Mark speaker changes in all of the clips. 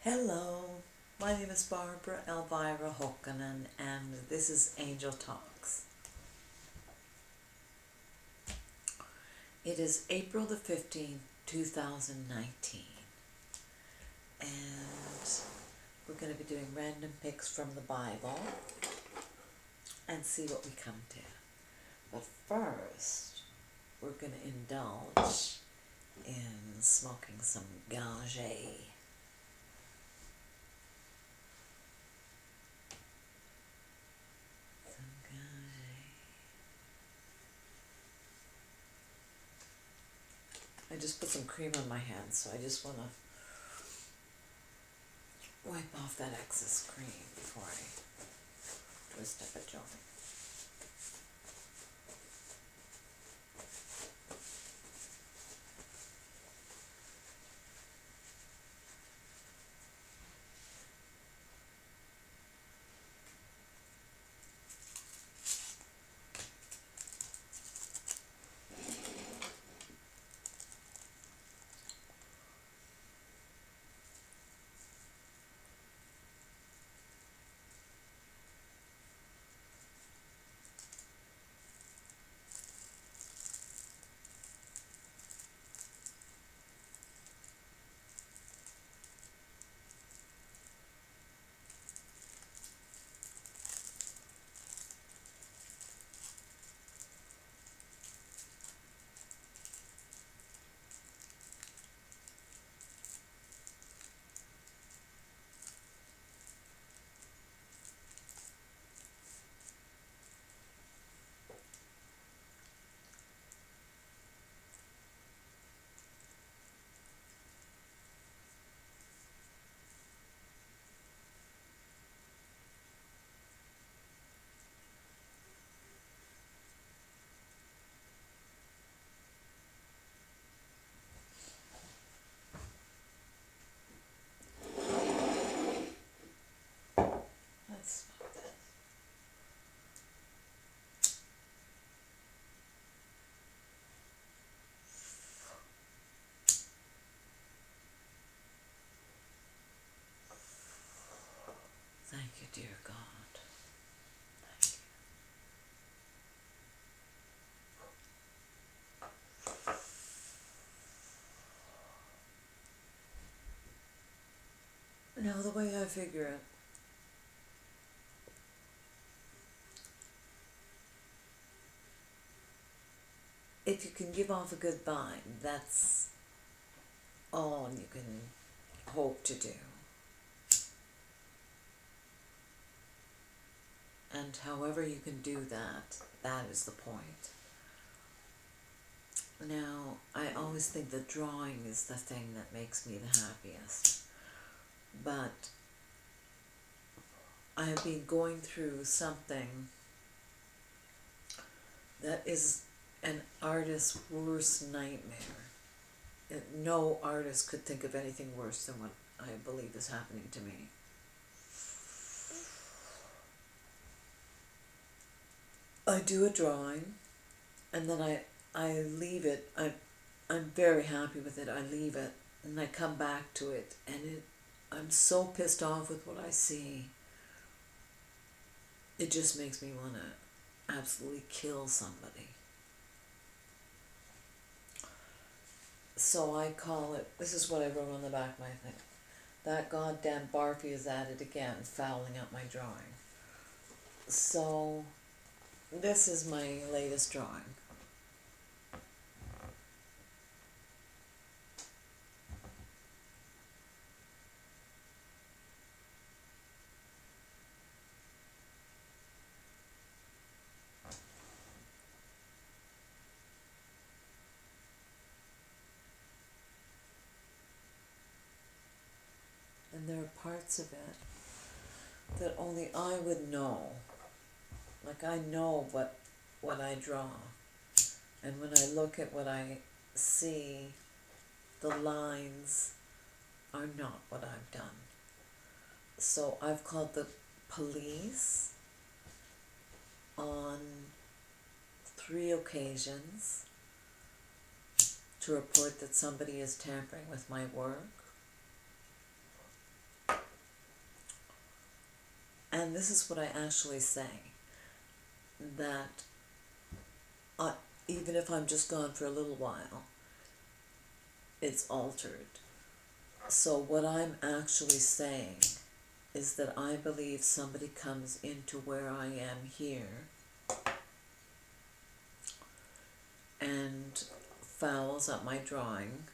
Speaker 1: Hello, my name is Barbara Elvira Hokkanen, and this is Angel Talks. It is April the 15th, 2019, and we're going to be doing random picks from the Bible and see what we come to. But first, we're going to indulge in smoking some ganja. I just put some cream on my hands, so I just want to wipe off that excess cream before I twist up a joint. Let's smoke this. Thank you, dear God. Thank you. Now, the way I figure it, if you can give off a good vibe, that's all you can hope to do. And however you can do that, that is the point. Now, I always think that drawing is the thing that makes me the happiest. But I have been going through something that is an artist's worst nightmare. No artist could think of anything worse than what I believe is happening to me. I do a drawing, and then I leave it. I'm very happy with it. I leave it, and I come back to it, and I'm so pissed off with what I see. It just makes me want to absolutely kill somebody. So I call it, this is what I wrote on the back of my thing. That goddamn Barfy is at it again, fouling up my drawing. So this is my latest drawing. And there are parts of it that only I would know. Like, I know what I draw. And when I look at what I see, the lines are not what I've done. So I've called the police on 3 occasions to report that somebody is tampering with my work. and this is what I actually say, that even if I'm just gone for a little while, it's altered. So what I'm actually saying is that I believe somebody comes into where I am here and fouls up my drawing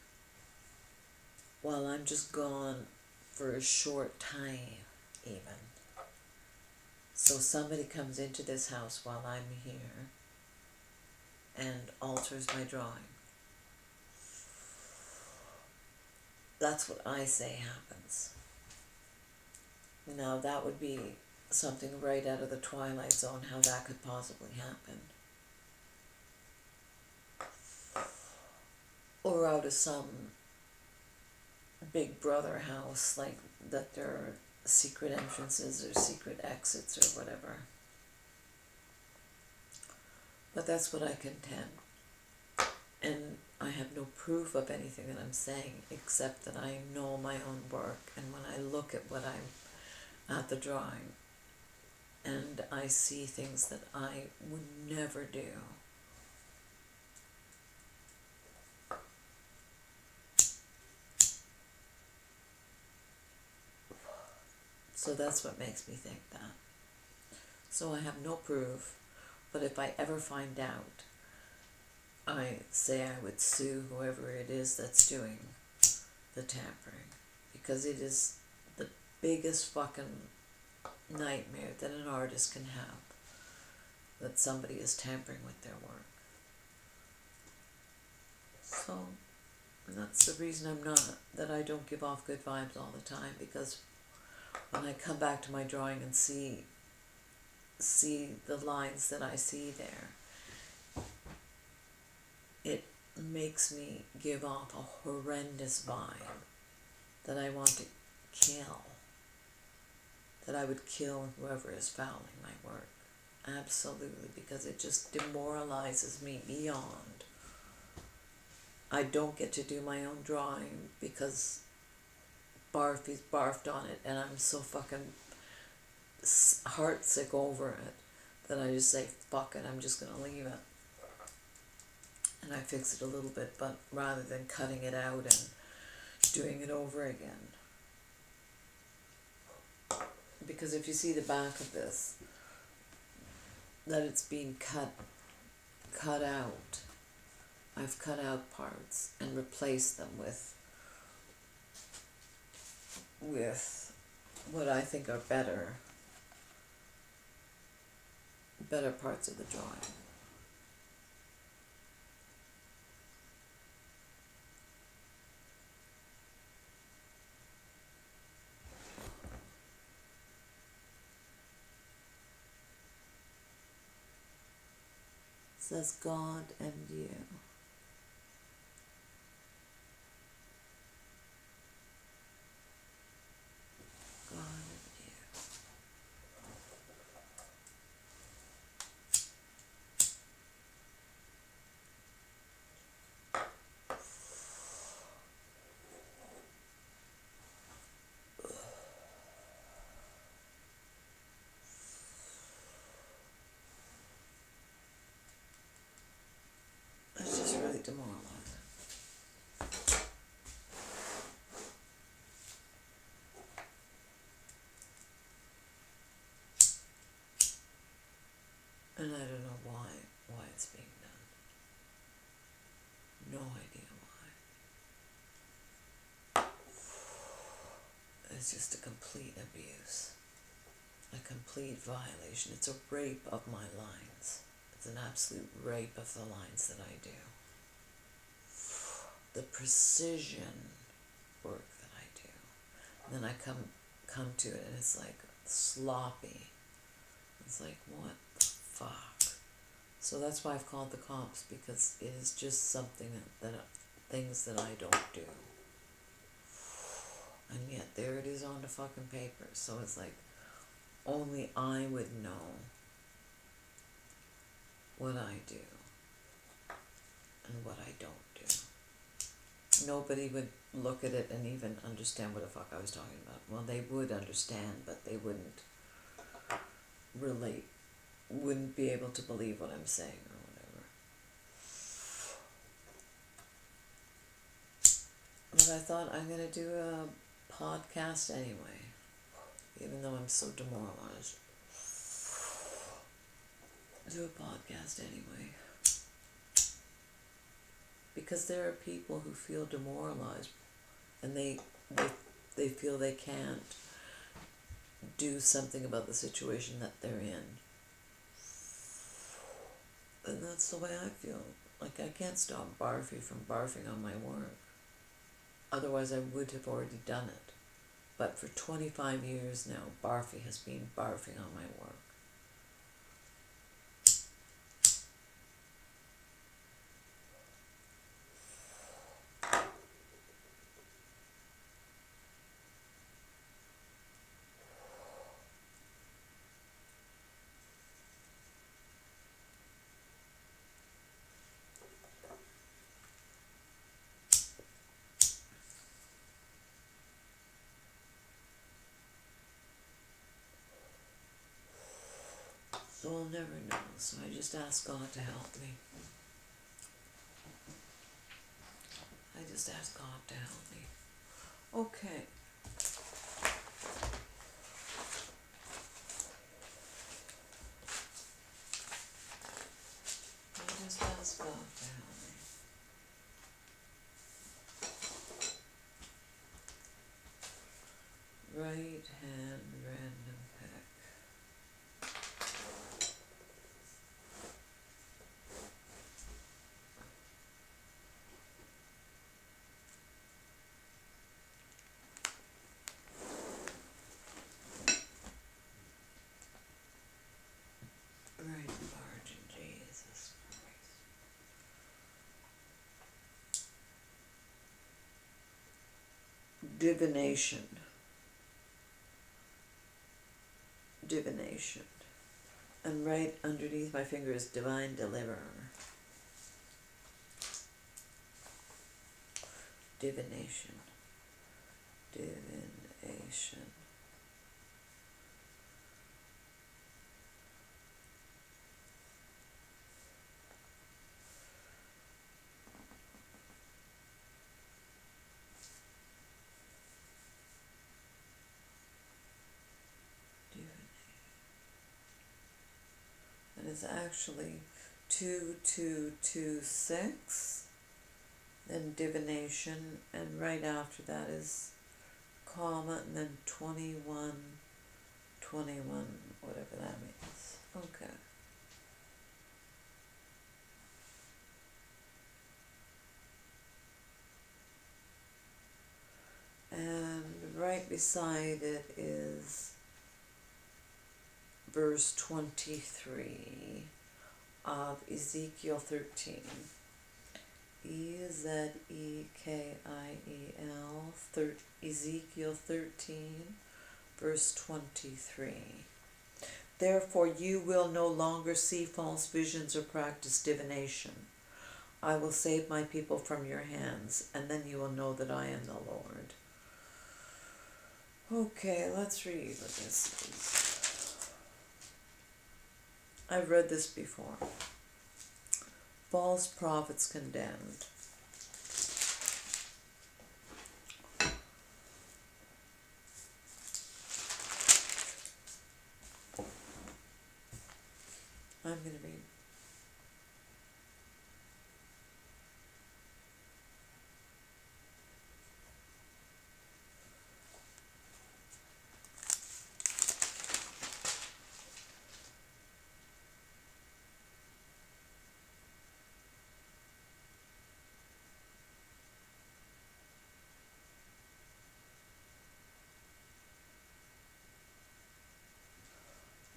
Speaker 1: while I'm just gone for a short time even. So somebody comes into this house while I'm here and alters my drawing. That's what I say happens. Now that would be something right out of the Twilight Zone, how that could possibly happen. Or out of some Big Brother house, like that there are secret entrances or secret exits or whatever. But that's what I contend. And I have no proof of anything that I'm saying except that I know my own work, and when I look at what I'm at the drawing and I see things that I would never do. So that's what makes me think that. So I have no proof, but if I ever find out, I say I would sue whoever it is that's doing the tampering, because it is the biggest fucking nightmare that an artist can have, that somebody is tampering with their work. So that's the reason that I don't give off good vibes all the time, because when I come back to my drawing and see the lines that I see there, it makes me give off a horrendous vibe that I want to kill, that I would kill whoever is fouling my work. Absolutely, because it just demoralizes me beyond. I don't get to do my own drawing because Barfy's barfed on it, and I'm so fucking heartsick over it that I just say, fuck it, I'm just gonna leave it. And I fix it a little bit, but rather than cutting it out and doing it over again. Because if you see the back of this, that it's being cut out. I've cut out parts and replaced them with what I think are better parts of the drawing. It says God and you. God and you. It's just really demoralizing. And I don't know why it's being done. No idea why. It's just a complete abuse. A complete violation. It's a rape of my lines. It's an absolute rape of the lines that I do. The precision work that I do. And then I come to it and it's like sloppy. It's like, what the fuck? So that's why I've called the cops, because it is just something things that I don't do. And yet there it is on the fucking paper. So it's like, only I would know what I do and what I don't do. Nobody would look at it and even understand what the fuck I was talking about. Well, they would understand, but they wouldn't relate, wouldn't be able to believe what I'm saying or whatever. But I thought I'm going to do a podcast anyway, even though I'm so demoralized. Do a podcast anyway. Because there are people who feel demoralized and they feel they can't do something about the situation that they're in. And that's the way I feel. Like, I can't stop Barfy from barfing on my work. Otherwise I would have already done it. But for 25 years now, Barfy has been barfing on my work. So I'll never know, so I just ask God to help me. I just ask God to help me. Okay. I just ask God to help me. Right hand random pick. Right Virgin Jesus Christ. Divination. Divination. And right underneath my finger is Divine Deliverer. Divination. Divination. And it's actually 2226, then divination, and right after that is comma, and then 21, whatever that means. Okay. And right beside it is verse 23 of Ezekiel 13. Ezekiel, Ezekiel 13, verse 23. Therefore you will no longer see false visions or practice divination. I will save my people from your hands, and then you will know that I am the Lord. Okay, let's read what this is. I've read this before. False prophets condemned. I'm going to read.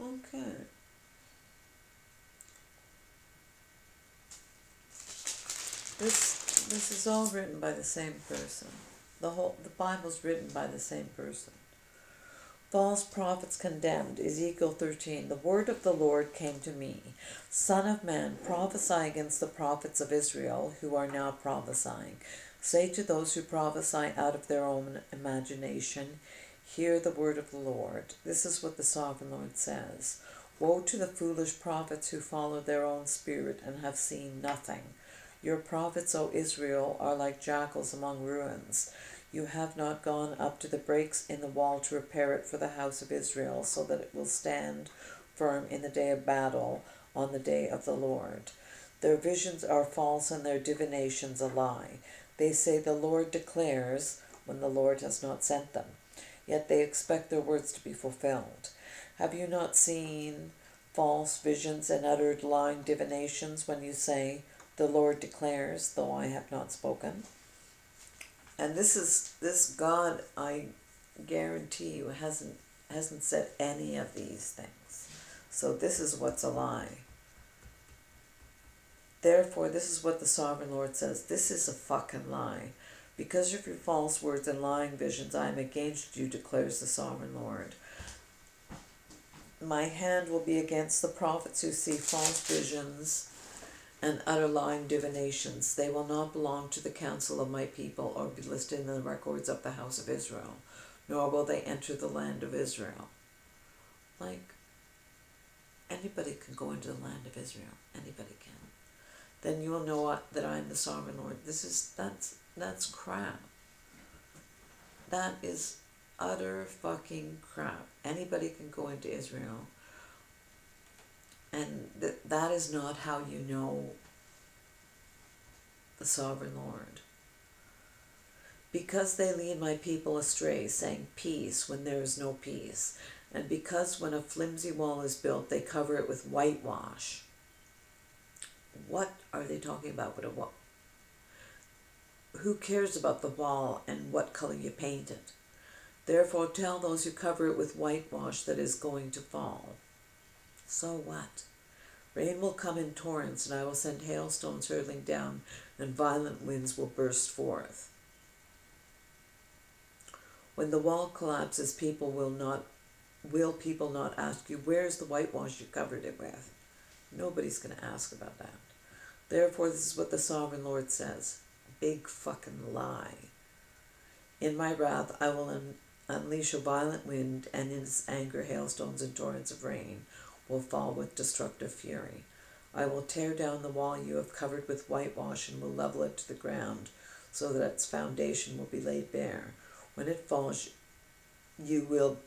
Speaker 1: Okay. This is all written by the same person. The Bible's written by the same person. False prophets condemned. Ezekiel 13. The word of the Lord came to me. Son of man, prophesy against the prophets of Israel who are now prophesying. Say to those who prophesy out of their own imagination, hear the word of the Lord. This is what the sovereign Lord says. Woe to the foolish prophets who follow their own spirit and have seen nothing. Your prophets, O Israel, are like jackals among ruins. You have not gone up to the breaks in the wall to repair it for the house of Israel, so that it will stand firm in the day of battle, on the day of the Lord. Their visions are false and their divinations a lie. They say the Lord declares, when the Lord has not sent them. Yet they expect their words to be fulfilled. Have you not seen false visions and uttered lying divinations when you say, the Lord declares, though I have not spoken? And this God, I guarantee you, hasn't said any of these things. So this is what's a lie. Therefore, this is what the Sovereign Lord says. This is a fucking lie. Because of your false words and lying visions, I am against you, declares the Sovereign Lord. My hand will be against the prophets who see false visions and utter lying divinations. They will not belong to the council of my people or be listed in the records of the house of Israel, nor will they enter the land of Israel. Like, anybody can go into the land of Israel. Anybody can. Then you will know that I am the Sovereign Lord. That's crap. That is utter fucking crap. Anybody can go into Israel. And that is not how you know the Sovereign Lord. Because they lead my people astray, saying peace when there is no peace. And because when a flimsy wall is built, they cover it with whitewash. What are they talking about with a wall? Who cares about the wall and what color you paint it? Therefore tell those who cover it with whitewash that it is going to fall. So what? Rain will come in torrents, and I will send hailstones hurtling down, and violent winds will burst forth. When the wall collapses, people will not ask you, where's the whitewash you covered it with? Nobody's going to ask about that. Therefore, this is what the Sovereign Lord says. Big fucking lie. In my wrath, I will unleash a violent wind, and in its anger, hailstones and torrents of rain will fall with destructive fury. I will tear down the wall you have covered with whitewash and will level it to the ground, so that its foundation will be laid bare. When it falls, you will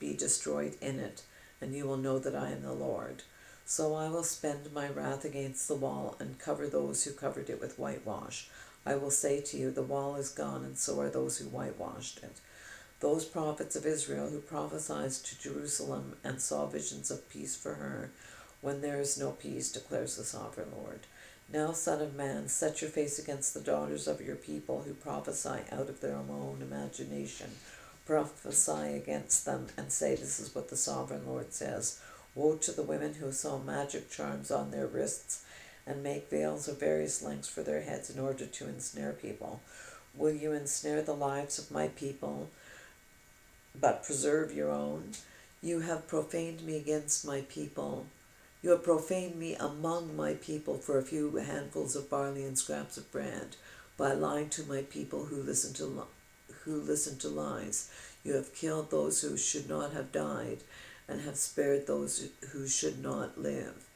Speaker 1: be destroyed in it, and you will know that I am the Lord. So I will spend my wrath against the wall and cover those who covered it with whitewash. I will say to you, the wall is gone, and so are those who whitewashed it. Those prophets of Israel who prophesied to Jerusalem and saw visions of peace for her, when there is no peace, declares the Sovereign Lord. Now, Son of Man, set your face against the daughters of your people who prophesy out of their own imagination. Prophesy against them and say, this is what the Sovereign Lord says. Woe to the women who sew magic charms on their wrists and make veils of various lengths for their heads in order to ensnare people. Will you ensnare the lives of my people, but preserve your own? You have profaned me against my people. You have profaned me among my people for a few handfuls of barley and scraps of bread, by lying to my people who listen to lies. You have killed those who should not have died, and have spared those who should not live.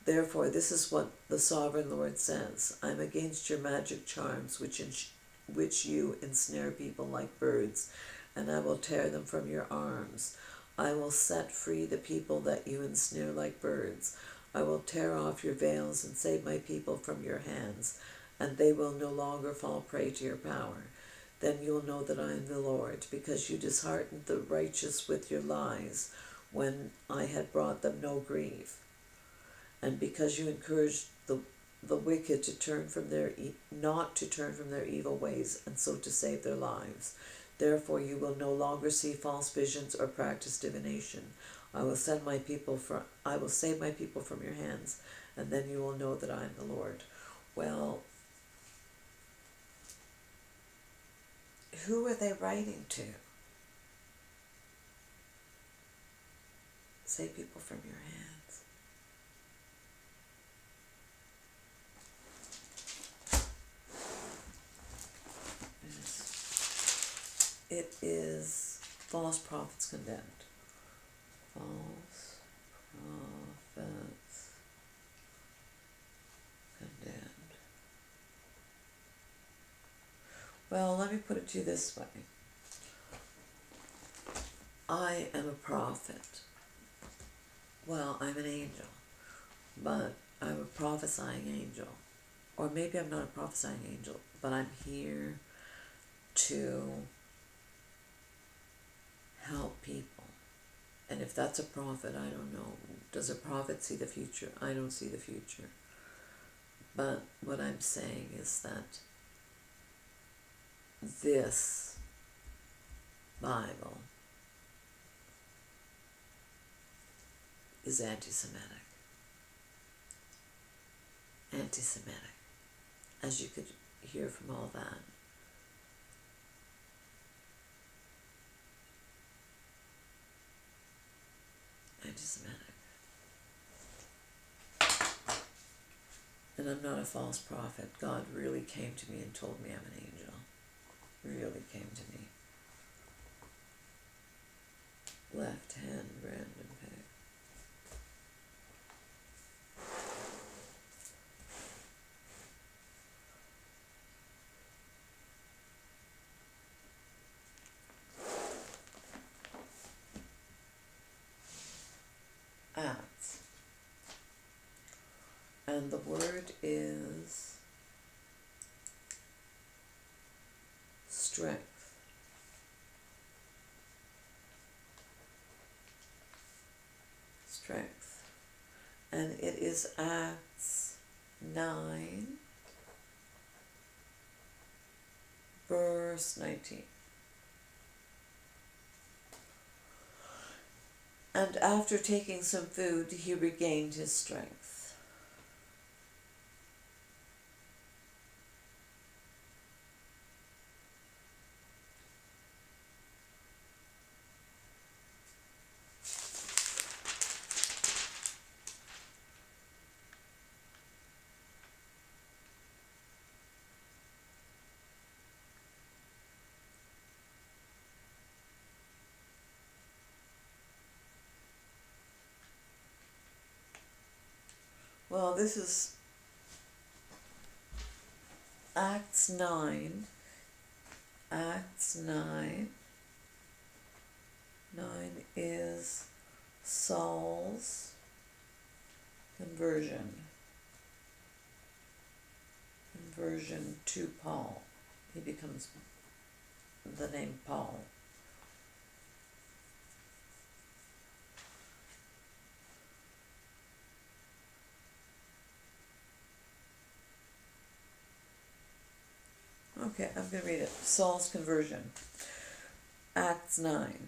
Speaker 1: Therefore, this is what the Sovereign Lord says. I am against your magic charms, which you ensnare people like birds, and I will tear them from your arms. I will set free the people that you ensnare like birds. I will tear off your veils and save my people from your hands, and they will no longer fall prey to your power. Then you will know that I am the Lord, because you disheartened the righteous with your lies, when I had brought them no grief, and because you encouraged the wicked to turn from not to turn from their evil ways, and so to save their lives. Therefore you will no longer see false visions or practice divination. I will save my people from your hands, and then you will know that I am the Lord. Well, who are they writing to? Save people from your hands. It is false prophets condemned. False prophets condemned. Well, let me put it to you this way. I am a prophet. Well, I'm an angel, but I'm a prophesying angel. Or maybe I'm not a prophesying angel, but I'm here to help people. And if that's a prophet, I don't know. Does a prophet see the future? I don't see the future. But what I'm saying is that this Bible is anti-Semitic. Anti-Semitic. As you could hear from all that. Anti-Semitic. And I'm not a false prophet. God really came to me and told me I'm an angel. Really came to me. Left hand, random pick. Acts. And the word is strength. Strength. And it is Acts 9, verse 19. And after taking some food, he regained his strength. Well, this is Acts 9. Acts 9. 9 is Saul's conversion. Conversion to Paul. He becomes the name Paul. Okay, I'm going to read it. Saul's conversion. Acts 9.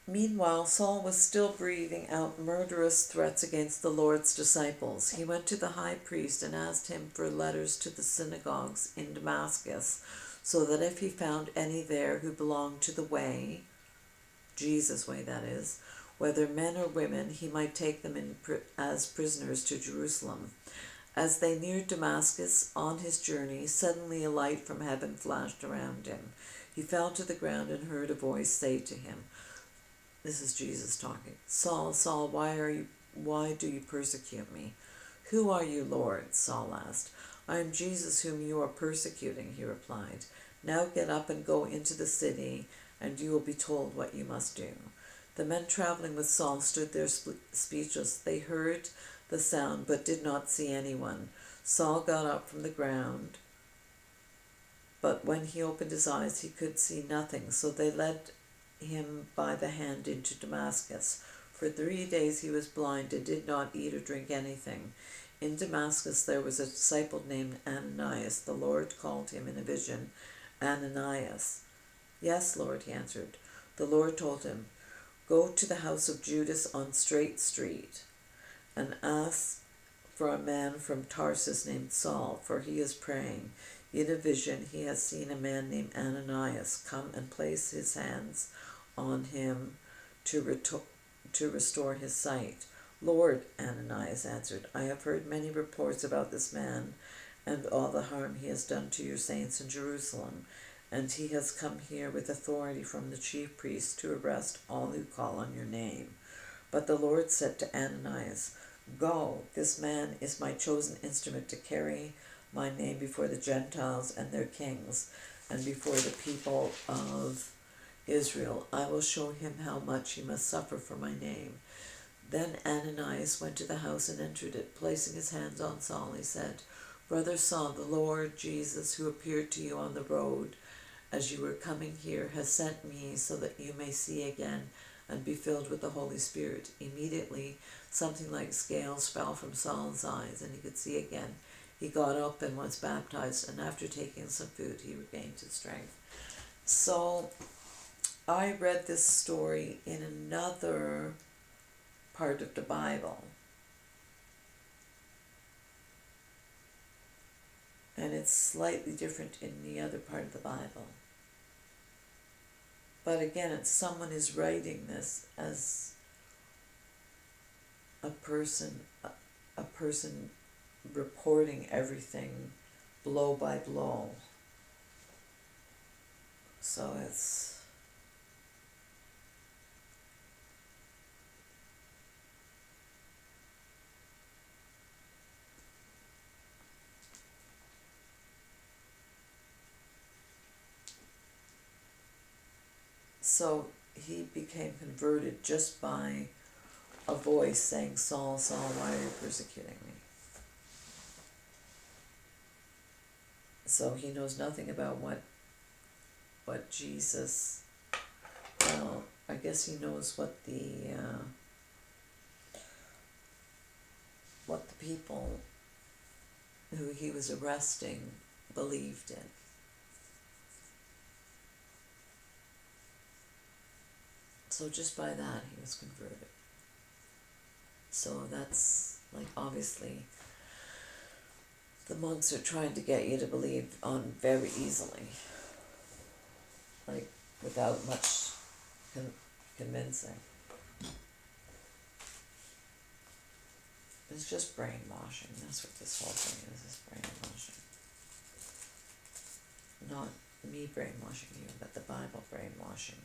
Speaker 1: Meanwhile, Saul was still breathing out murderous threats against the Lord's disciples. He went to the high priest and asked him for letters to the synagogues in Damascus, so that if he found any there who belonged to the way, Jesus' way that is, whether men or women, he might take them as prisoners to Jerusalem. As they neared Damascus on his journey, suddenly a light from heaven flashed around him. He fell to the ground and heard a voice say to him, this is Jesus talking, Saul, Saul, why do you persecute me? Who are you, Lord? Saul asked. I am Jesus whom you are persecuting, he replied. Now get up and go into the city, and you will be told what you must do. The men traveling with Saul stood there speechless. They heard the sound, but did not see anyone. Saul got up from the ground, but when he opened his eyes, he could see nothing. So they led him by the hand into Damascus. For 3 days he was blind and did not eat or drink anything. In Damascus there was a disciple named Ananias. The Lord called him in a vision, Ananias. Yes, Lord, he answered. The Lord told him, go to the house of Judas on Straight Street and ask for a man from Tarsus named Saul, for he is praying. In a vision he has seen a man named Ananias come and place his hands on him to restore his sight. Lord, Ananias answered, I have heard many reports about this man and all the harm he has done to your saints in Jerusalem, and he has come here with authority from the chief priests to arrest all who call on your name. But the Lord said to Ananias, "Go, this man is my chosen instrument to carry my name before the Gentiles and their kings, and before the people of Israel. I will show him how much he must suffer for my name." Then Ananias went to the house and entered it. Placing his hands on Saul, he said, "Brother Saul, the Lord Jesus, who appeared to you on the road as you were coming here, has sent me so that you may see again and be filled with the Holy Spirit." Immediately, something like scales fell from Saul's eyes, and he could see again. He got up and was baptized, and after taking some food, he regained his strength. So, I read this story in another part of the Bible, and it's slightly different in the other part of the Bible. But again, it's someone is writing this as a person reporting everything blow by blow. So it's so he became converted just by a voice saying, "Saul, Saul, why are you persecuting me?" So he knows nothing about what Jesus, well, I guess he knows what the people who he was arresting believed in. So just by that he was converted. So that's like, obviously the monks are trying to get you to believe on very easily, like without much convincing. It's just brainwashing. That's what this whole thing is brainwashing. Not me brainwashing you, but the Bible brainwashing.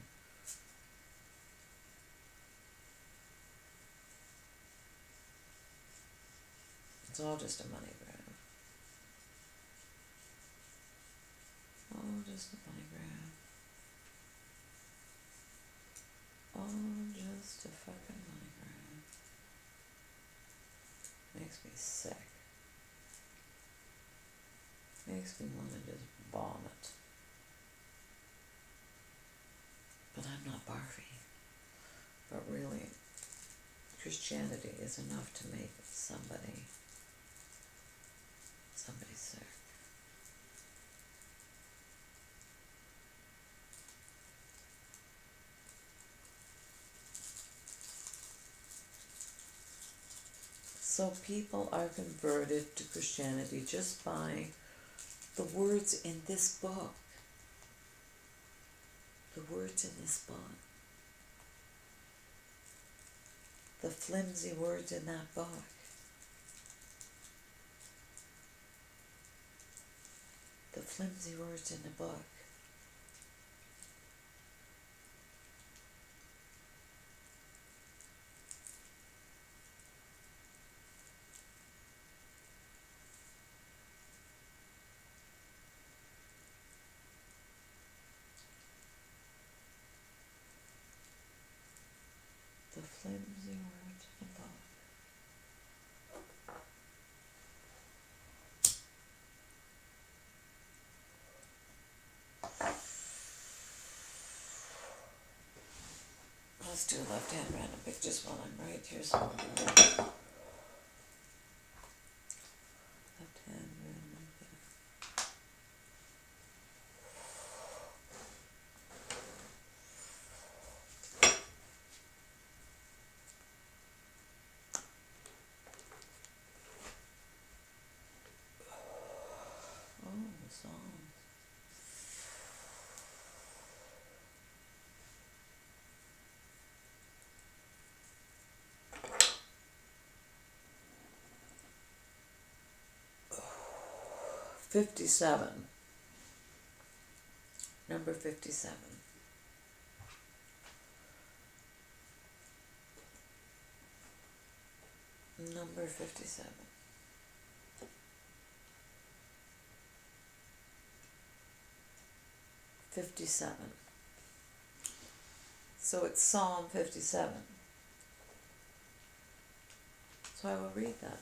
Speaker 1: It's all just a money grab. All just a money grab. All just a fucking money grab. Makes me sick. Makes me want to just vomit. But I'm not barfy. But really, Christianity is enough to make somebody sick. So people are converted to Christianity just by the words in this book. The words in this book. The flimsy words in that book. The flimsy words in the book. The flimsy words in the book. Let's do left-hand random pictures while I'm right here. So left-hand random pictures. Oh, songs. $57. Number 57. Number 57. So it's Psalm 57. So I will read that.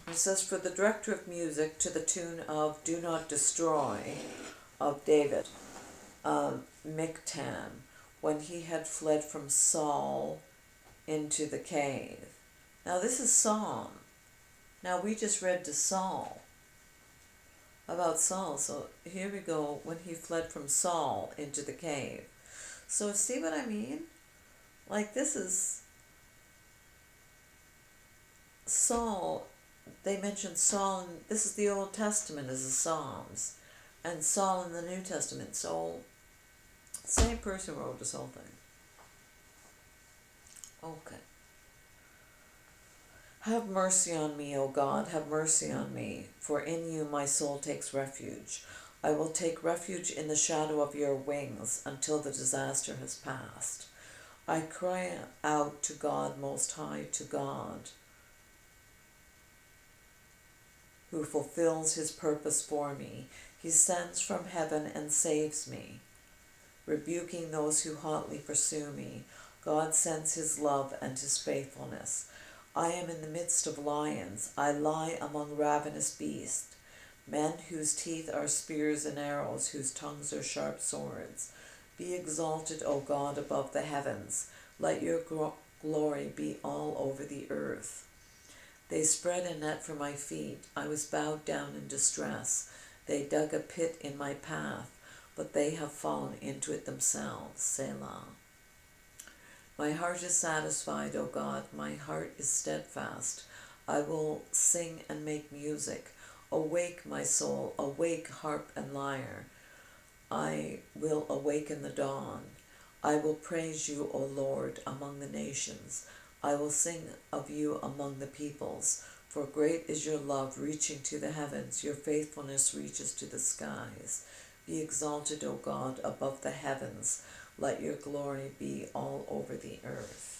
Speaker 1: It says, for the director of music to the tune of Do Not Destroy of David, Miktam, when he had fled from Saul into the cave. Now this is Psalm. Now we just read to Saul, about Saul. So here we go, when he fled from Saul into the cave. So see what I mean? Like this is Saul. They mentioned Saul, and this is the Old Testament as the Psalms, and Saul in the New Testament. So same person wrote this whole thing. Okay. Have mercy on me, O God, have mercy on me, for in you my soul takes refuge. I will take refuge in the shadow of your wings until the disaster has passed. I cry out to God Most High, to God, who fulfills his purpose for me. He sends from heaven and saves me, rebuking those who hotly pursue me. God sends his love and his faithfulness. I am in the midst of lions. I lie among ravenous beasts, men whose teeth are spears and arrows, whose tongues are sharp swords. Be exalted, O God, above the heavens. Let your glory be all over the earth. They spread a net for my feet. I was bowed down in distress. They dug a pit in my path, but they have fallen into it themselves. Selah. My heart is satisfied, O God, my heart is steadfast. I will sing and make music. Awake, my soul, awake, harp and lyre. I will awaken the dawn. I will praise you, O Lord, among the nations. I will sing of you among the peoples. For great is your love, reaching to the heavens. Your faithfulness reaches to the skies. Be exalted, O God, above the heavens. Let your glory be all over the earth.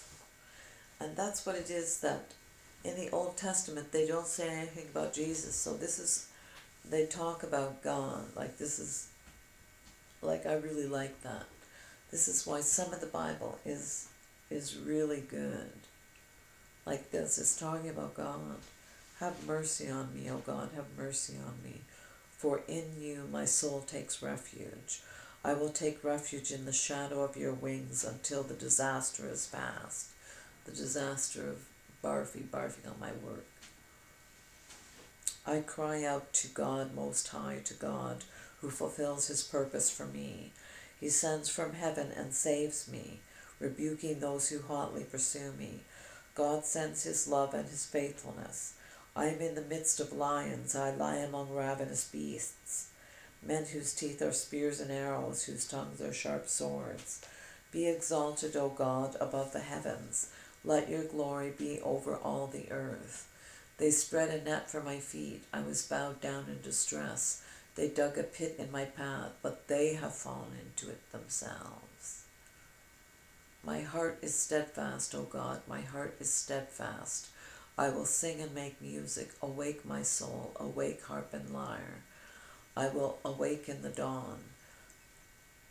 Speaker 1: And that's what it is, that in the Old Testament they don't say anything about Jesus. So this is, they talk about God. Like this is, like I really like that. This is why some of the Bible is really good. Like this, it's talking about God. Have mercy on me, O God, have mercy on me. For in you my soul takes refuge. I will take refuge in the shadow of your wings until the disaster is past. The disaster of barfing on my work. I cry out to God Most High, to God, who fulfills his purpose for me. He sends from heaven and saves me, rebuking those who hotly pursue me. God sends his love and his faithfulness. I am in the midst of lions. I lie among ravenous beasts, men whose teeth are spears and arrows, whose tongues are sharp swords. Be exalted, O God, above the heavens. Let your glory be over all the earth. They spread a net for my feet. I was bowed down in distress. They dug a pit in my path, but they have fallen into it themselves. My heart is steadfast, O God, my heart is steadfast. I will sing and make music. Awake, my soul, awake, harp and lyre. I will awaken the dawn.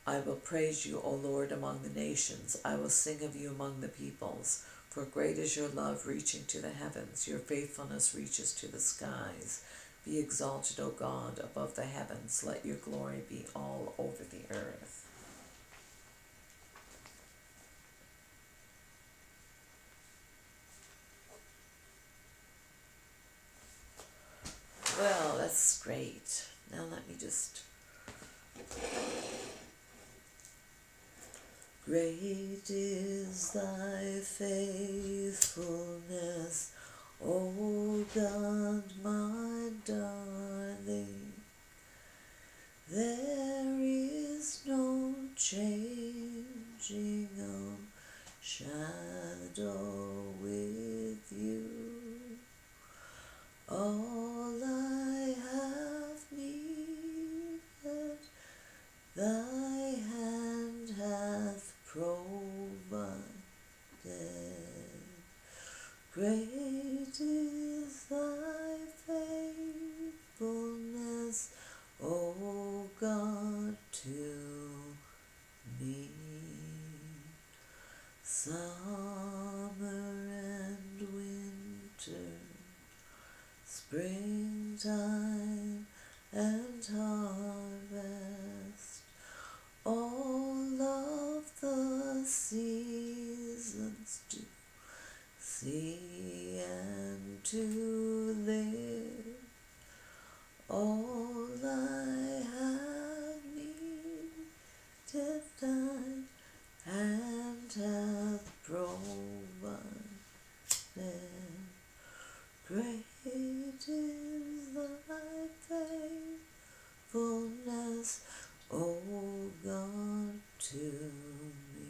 Speaker 1: I will praise you, O Lord, among the nations. I will sing of you among the peoples. For great is your love, reaching to the heavens. Your faithfulness reaches to the skies. Be exalted, O God, above the heavens. Let your glory be all over the earth. Well, that's great. Now let me just... Great is thy faithfulness, O God, my darling. There is no changing of shadow with you. All I have needed, thy hand hath provided. Great Summer and winter, springtime and harvest, all of the seasons to see and to live. All I have needed thine hand hath provided. Great is thy faithfulness, O God, to me.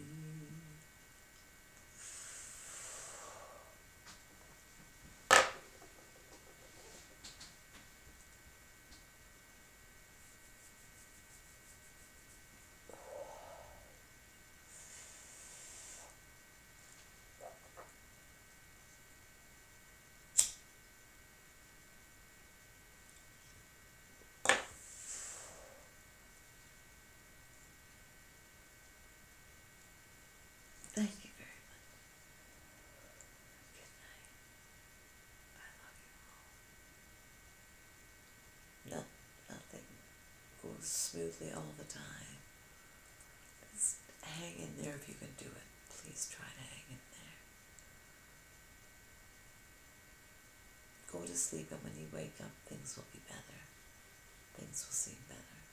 Speaker 1: Thank you very much. Good night. I love you all. Nothing goes smoothly all the time. Just hang in there if you can do it. Please try to hang in there. Go to sleep, and when you wake up, things will be better. Things will seem better.